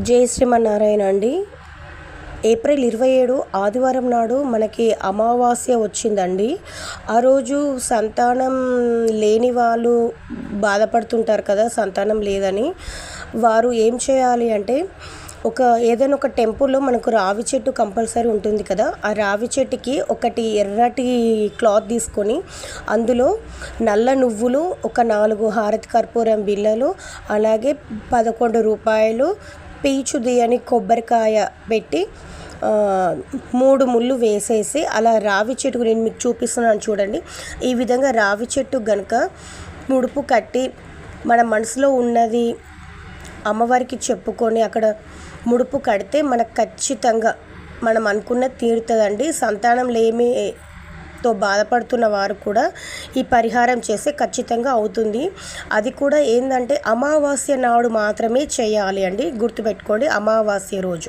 జై శ్రీమన్నారాయణ అండి. ఏప్రిల్ 27 ఆదివారం నాడు మనకి అమావాస్య వచ్చిందండి. ఆ రోజు సంతానం లేని వాళ్ళు బాధపడుతుంటారు కదా, సంతానం లేదని. వారు ఏం చేయాలి అంటే, ఏదైనా ఒక టెంపుల్లో మనకు రావి చెట్టు కంపల్సరీ ఉంటుంది కదా, ఆ రావి చెట్టుకి ఒకటి ఎర్రటి క్లాత్ తీసుకొని అందులో నల్ల నువ్వులు, ఒక 4 హారతి కర్పూరం బిళ్ళలు, అలాగే 11 రూపాయలు పీచు తీయని కొబ్బరికాయ పెట్టి 3 ముళ్ళు వేసేసి, అలా రావి చెట్టుకు నేను మీకు చూపిస్తున్నాను చూడండి. ఈ విధంగా రావి చెట్టు గనుక ముడుపు కట్టి మన మనసులో ఉన్నది అమ్మవారికి చెప్పుకొని అక్కడ ముడుపు కడితే మనకు ఖచ్చితంగా మనం అనుకున్నది తీరుతుందండి. సంతానం లేమితో బాధపడుతున్న వారు కూడా ఈ పరిహారం చేస్తే ఖచ్చితంగా అవుతుంది. అది కూడా ఏంటంటే అమావాస్య నాడు మాత్రమే చేయాలి అండి, గుర్తుపెట్టుకోండి, అమావాస్య రోజు.